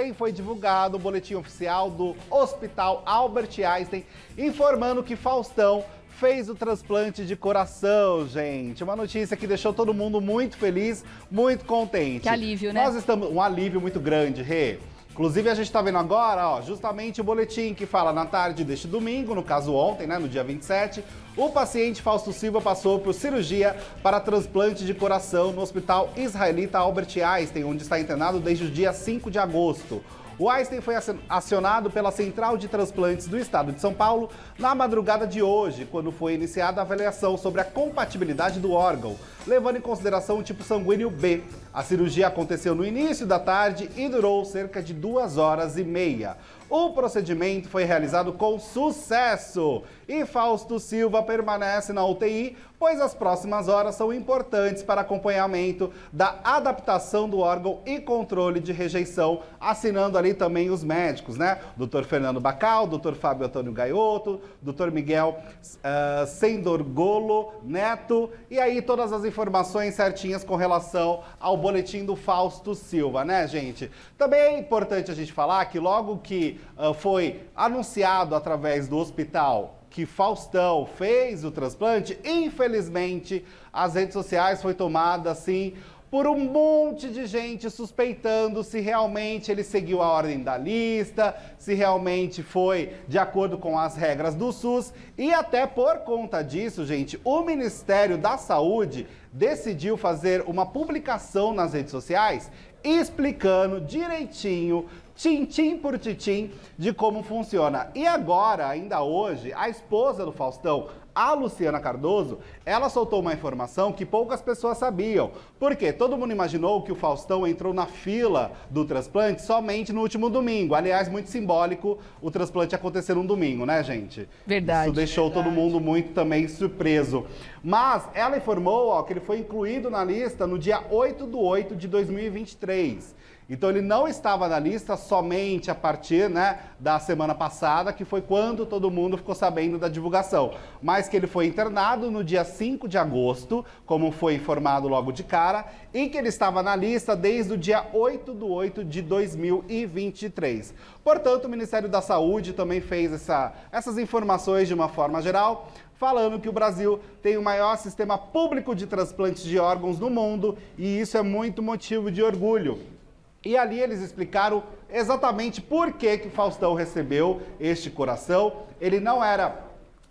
ontem foi divulgado o boletim oficial do Hospital Albert Einstein, informando que Faustão fez o transplante de coração, gente. Uma notícia que deixou todo mundo muito feliz, muito contente. Que alívio, né? Nós estamos... Um alívio muito grande, Rê. Inclusive, a gente está vendo agora, ó, justamente o boletim que fala na tarde deste domingo, no caso ontem, né, no dia 27, o paciente Fausto Silva passou por cirurgia para transplante de coração no Hospital Israelita Albert Einstein, onde está internado desde o dia 5 de agosto. O Einstein foi acionado pela Central de Transplantes do Estado de São Paulo na madrugada de hoje, quando foi iniciada a avaliação sobre a compatibilidade do órgão, levando em consideração o tipo sanguíneo B. A cirurgia aconteceu no início da tarde e durou cerca de 2h30. O procedimento foi realizado com sucesso e Fausto Silva permanece na UTI, pois as próximas horas são importantes para acompanhamento da adaptação do órgão e controle de rejeição, assinando ali também os médicos, né? Dr. Fernando Bacal, Dr. Fábio Antônio Gaiotto, Dr. Miguel Sendorgolo Neto, e aí todas as informações certinhas com relação ao boletim do Fausto Silva, né, gente? Também é importante a gente falar que logo que foi anunciado através do hospital que Faustão fez o transplante, infelizmente, as redes sociais foi tomada, assim, por um monte de gente suspeitando se realmente ele seguiu a ordem da lista, se realmente foi de acordo com as regras do SUS. E até por conta disso, gente, o Ministério da Saúde decidiu fazer uma publicação nas redes sociais explicando direitinho, tintim por tintim, de como funciona. E agora, ainda hoje, a esposa do Faustão, a Luciana Cardoso, ela soltou uma informação que poucas pessoas sabiam. Por quê? Todo mundo imaginou que o Faustão entrou na fila do transplante somente no último domingo. Aliás, muito simbólico o transplante acontecer num domingo, né, gente? Verdade. Isso deixou todo mundo muito também surpreso. Mas ela informou, ó, que ele foi incluído na lista no dia 8/8 de 2023. Então ele não estava na lista somente a partir, né, da semana passada, que foi quando todo mundo ficou sabendo da divulgação. Mas que ele foi internado no dia 5 de agosto, como foi informado logo de cara, e que ele estava na lista desde o dia 8/8 de 2023. Portanto, o Ministério da Saúde também fez essas informações de uma forma geral, falando que o Brasil tem o maior sistema público de transplantes de órgãos no mundo, e isso é muito motivo de orgulho. E ali eles explicaram exatamente por que o Faustão recebeu este coração. Ele não era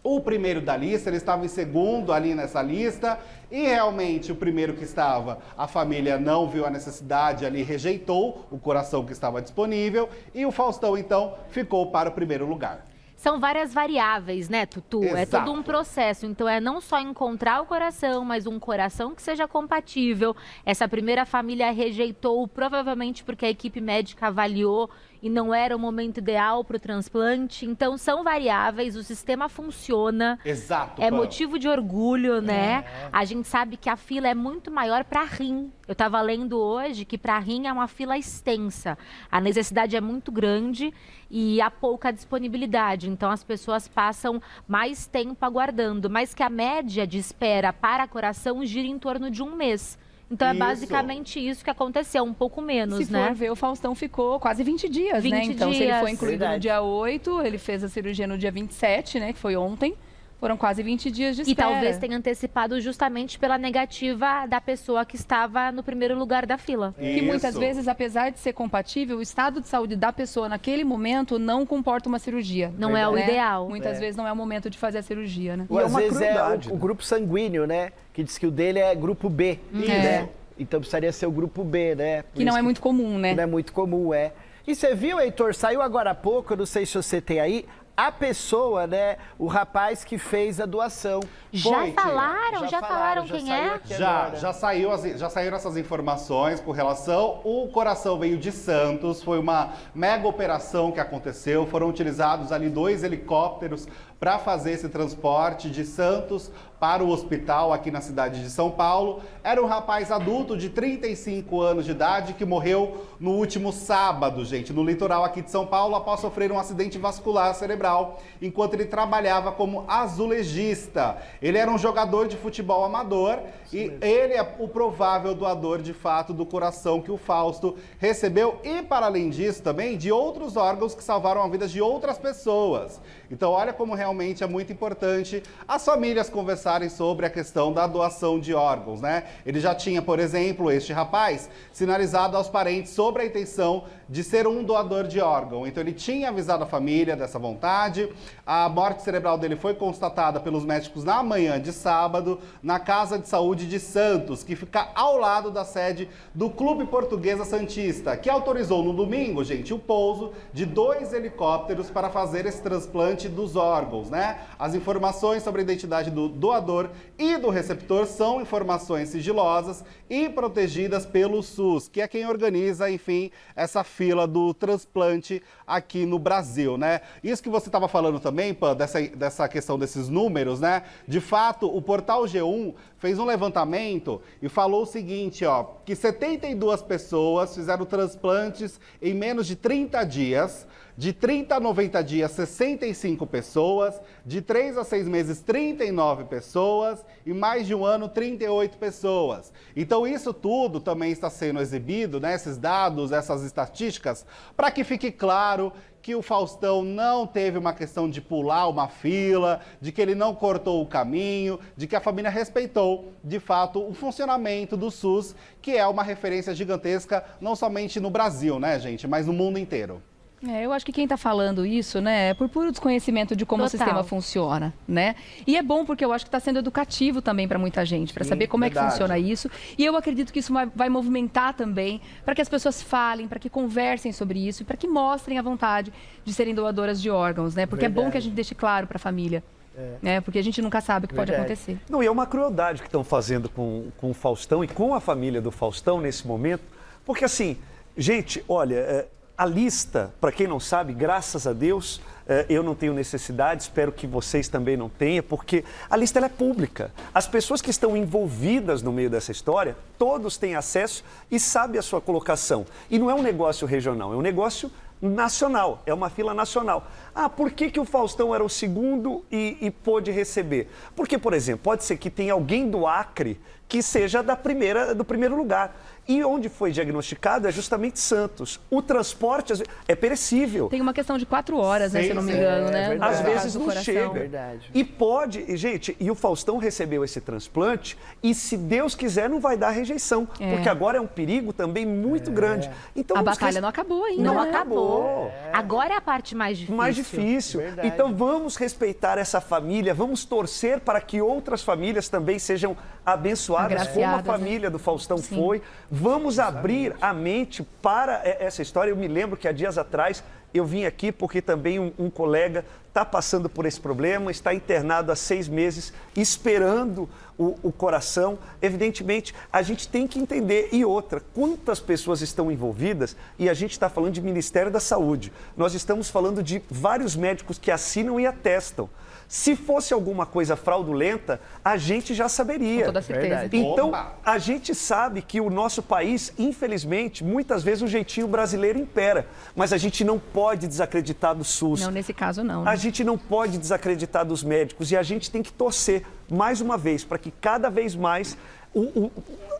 o primeiro da lista, ele estava em segundo ali nessa lista. E realmente o primeiro que estava, a família não viu a necessidade ali, rejeitou o coração que estava disponível. E o Faustão, então, ficou para o primeiro lugar. São várias variáveis, né, Tutu? Exato. É todo um processo. Então, é não só encontrar o coração, mas um coração que seja compatível. Essa primeira família rejeitou, provavelmente porque a equipe médica avaliou e não era o momento ideal para o transplante. Então, são variáveis, o sistema funciona. Exato. É motivo de orgulho, né? A gente sabe que a fila é muito maior para rim. Eu estava lendo hoje que para rim é uma fila extensa. A necessidade é muito grande e há pouca disponibilidade. Então, as pessoas passam mais tempo aguardando. Mas que a média de espera para coração gira em torno de 1 mês. Então, é basicamente isso que aconteceu, um pouco menos, Se né? for ver, o Faustão ficou quase 20 dias, 20 né? Então, se ele foi incluído Verdade. no dia 8, ele fez a cirurgia no dia 27, né? Que foi ontem. Foram quase 20 dias de espera. E talvez tenha antecipado justamente pela negativa da pessoa que estava no primeiro lugar da fila. Que muitas vezes, apesar de ser compatível, o estado de saúde da pessoa naquele momento não comporta uma cirurgia. Não é o ideal. Muitas vezes não é o momento de fazer a cirurgia, né? E às vezes é o grupo sanguíneo, né? Que diz que o dele é grupo B, né? Então precisaria ser o grupo B, né? Que não é muito comum, né? Não é muito comum, é. E você viu, Heitor, saiu agora há pouco, eu não sei se você tem aí, a pessoa, né, o rapaz que fez a doação. Já falaram quem é? Já saíram essas informações com relação. O coração veio de Santos, foi uma mega operação que aconteceu. Foram utilizados ali 2 helicópteros para fazer esse transporte de Santos para o hospital aqui na cidade de São Paulo. Era um rapaz adulto de 35 anos de idade que morreu no último sábado, gente, no litoral aqui de São Paulo, após sofrer um acidente vascular cerebral, enquanto ele trabalhava como azulejista. Ele era um jogador de futebol amador e ele é o provável doador, de fato, do coração que o Fausto recebeu e, para além disso, também de outros órgãos que salvaram a vida de outras pessoas. Então, olha como realmente é muito importante as famílias conversarem sobre a questão da doação de órgãos, né? Ele já tinha, por exemplo, este rapaz, sinalizado aos parentes sobre a intenção de ser um doador de órgão. Então, ele tinha avisado a família dessa vontade. A morte cerebral dele foi constatada pelos médicos na manhã de sábado, na Casa de Saúde de Santos, que fica ao lado da sede do Clube Portuguesa Santista, que autorizou no domingo, gente, o pouso de 2 helicópteros para fazer esse transplante dos órgãos, né? As informações sobre a identidade do doador e do receptor são informações sigilosas e protegidas pelo SUS, que é quem organiza, enfim, essa fila do transplante aqui no Brasil, né? Isso que você estava falando também, Pan, dessa questão desses números, né? De fato, o portal G1 fez um levantamento e falou o seguinte, ó, que 72 pessoas fizeram transplantes em menos de 30 dias, de 30 a 90 dias, 65 pessoas, de 3 a 6 meses, 39 pessoas e mais de um ano, 38 pessoas. Então isso tudo também está sendo exibido, né, esses dados, essas estatísticas, para que fique claro que o Faustão não teve uma questão de pular uma fila, de que ele não cortou o caminho, de que a família respeitou, de fato, o funcionamento do SUS, que é uma referência gigantesca, não somente no Brasil, né, gente, mas no mundo inteiro. Eu acho que quem está falando isso, né, é por puro desconhecimento de como o sistema funciona, né? E é bom porque eu acho que está sendo educativo também para muita gente, para saber como é que funciona isso. E eu acredito que isso vai movimentar também para que as pessoas falem, para que conversem sobre isso, para que mostrem a vontade de serem doadoras de órgãos, né? Porque é bom que a gente deixe claro para a família. Né? Porque a gente nunca sabe o que pode acontecer. Não, e é uma crueldade que estão fazendo com o Faustão e com a família do Faustão nesse momento. Porque assim, gente, olha... A lista, para quem não sabe, graças a Deus, eu não tenho necessidade, espero que vocês também não tenham, porque a lista ela é pública. As pessoas que estão envolvidas no meio dessa história, todos têm acesso e sabem a sua colocação. E não é um negócio regional, é um negócio nacional, é uma fila nacional. Ah, por que o Faustão era o segundo e pôde receber? Porque, por exemplo, pode ser que tenha alguém do Acre que seja do primeiro lugar. E onde foi diagnosticado é justamente Santos. O transporte é perecível. Tem uma questão de 4 horas, né, se eu não me engano, né? Às vezes não chega. Verdade. E pode, gente, e o Faustão recebeu esse transplante e se Deus quiser não vai dar rejeição. Porque agora é um perigo também muito grande. Então, a batalha não acabou ainda. Não né? acabou. Agora é a parte mais difícil. Mais difícil. Verdade. Então vamos respeitar essa família, vamos torcer para que outras famílias também sejam abençoadas, como a família do Faustão foi. Vamos abrir a mente para essa história. Eu me lembro que há dias atrás eu vim aqui porque também um colega está passando por esse problema, está internado há 6 meses, esperando o coração. Evidentemente, a gente tem que entender. E outra, quantas pessoas estão envolvidas? E a gente está falando de Ministério da Saúde. Nós estamos falando de vários médicos que assinam e atestam. Se fosse alguma coisa fraudulenta, a gente já saberia. Com toda certeza. Então, a gente sabe que o nosso país, infelizmente, muitas vezes o jeitinho brasileiro impera. Mas a gente não pode desacreditar do SUS. Não, nesse caso não. Né? A gente não pode desacreditar dos médicos. E a gente tem que torcer, mais uma vez, para que cada vez mais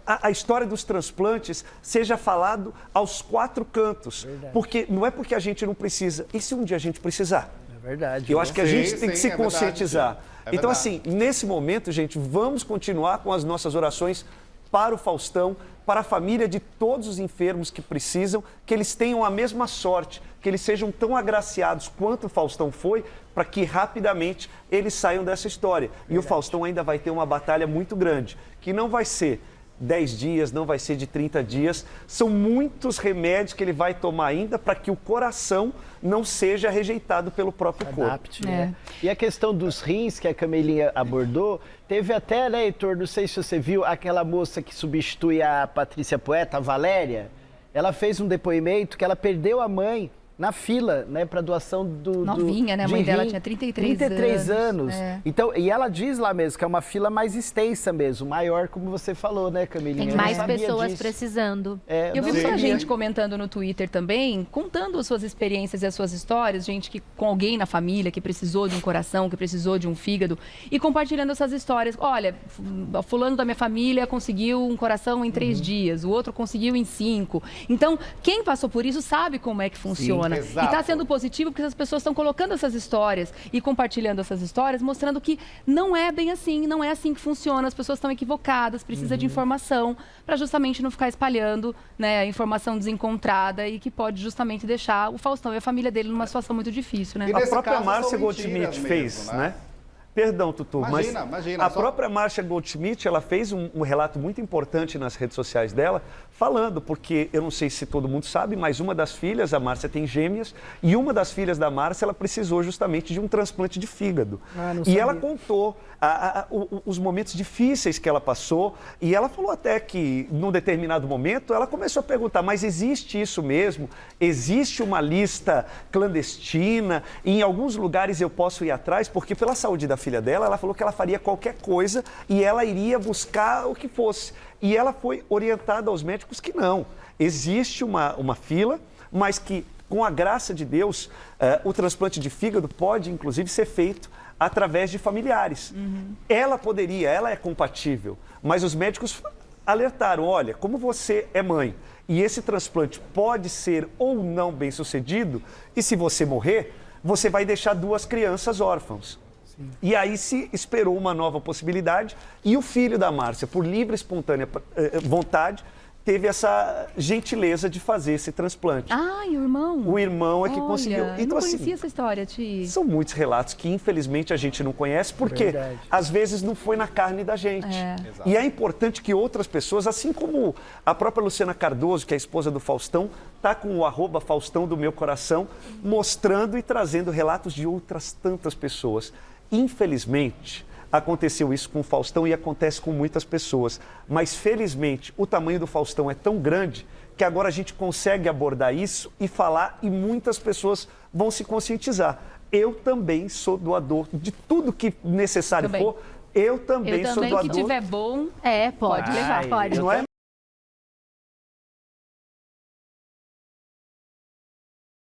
a história dos transplantes seja falado aos 4 cantos. Porque não é porque a gente não precisa. E se um dia a gente precisar? Verdade. Eu acho que a gente tem que se conscientizar. Verdade. Então, assim, nesse momento, gente, vamos continuar com as nossas orações para o Faustão, para a família de todos os enfermos que precisam, que eles tenham a mesma sorte, que eles sejam tão agraciados quanto o Faustão foi, para que rapidamente eles saiam dessa história. Verdade. E o Faustão ainda vai ter uma batalha muito grande, que não vai ser 10 dias, não vai ser de 30 dias. São muitos remédios que ele vai tomar ainda para que o coração não seja rejeitado pelo próprio corpo. Né? E a questão dos rins que a Camelinha abordou, teve até, né, Heitor, não sei se você viu, aquela moça que substitui a Patrícia Poeta, a Valéria, ela fez um depoimento que ela perdeu a mãe na fila, né, para doação do Novinha, né? A mãe dela tinha 33 anos. É. Então, e ela diz lá mesmo que é uma fila mais extensa mesmo, maior, como você falou, né, Camilinha? Tem Eu não mais sabia pessoas disso. precisando. Eu vi não muita sabia. gente comentando no Twitter também, contando as suas experiências e as suas histórias, gente que com alguém na família que precisou de um coração, que precisou de um fígado, e compartilhando essas histórias. Olha, fulano da minha família conseguiu um coração em 3 dias, o outro conseguiu em 5. Então, quem passou por isso sabe como é que funciona. Sim, exato. E está sendo positivo porque as pessoas estão colocando essas histórias e compartilhando essas histórias, mostrando que não é bem assim, não é assim que funciona, as pessoas estão equivocadas, precisa de informação para justamente não ficar espalhando, né, a informação desencontrada e que pode justamente deixar o Faustão e a família dele numa situação muito difícil, né? E A nesse própria caso, Márcia são mentiras Goldschmidt mesmo, fez, né? né? Perdão, Tutu, Imagina, a só- própria Márcia Goldschmidt, ela fez um relato muito importante nas redes sociais dela, falando, porque eu não sei se todo mundo sabe, mas uma das filhas, a Márcia tem gêmeas, e uma das filhas da Márcia, ela precisou justamente de um transplante de fígado. Não E sabia. ela contou os momentos difíceis que ela passou, e ela falou até que, num determinado momento, ela começou a perguntar, mas existe isso mesmo? Existe uma lista clandestina? E em alguns lugares eu posso ir atrás? Porque pela saúde da filha dela, ela falou que ela faria qualquer coisa e ela iria buscar o que fosse. E ela foi orientada aos médicos que não. Existe uma fila, mas que, com a graça de Deus, o transplante de fígado pode, inclusive, ser feito através de familiares. Ela é compatível, mas os médicos alertaram, olha, como você é mãe e esse transplante pode ser ou não bem sucedido, e se você morrer, você vai deixar 2 crianças órfãos. E aí se esperou uma nova possibilidade e o filho da Márcia, por livre e espontânea vontade, teve essa gentileza de fazer esse transplante. Ai, o irmão. O irmão é que Olha, conseguiu. eu Então, não conhecia assim, essa história, Ti. são muitos relatos que infelizmente a gente não conhece, porque Verdade. às vezes não foi na carne da gente. E é importante que outras pessoas, assim como a própria Luciana Cardoso, que é a esposa do Faustão, está com o @Faustão do meu coração, mostrando e trazendo relatos de outras tantas pessoas. Infelizmente, aconteceu isso com o Faustão e acontece com muitas pessoas. Mas, felizmente, o tamanho do Faustão é tão grande que agora a gente consegue abordar isso e falar e muitas pessoas vão se conscientizar. Eu também sou doador de tudo que necessário Também. for. Eu também sou O que doador. tiver bom, Pode levar, pode. Não é?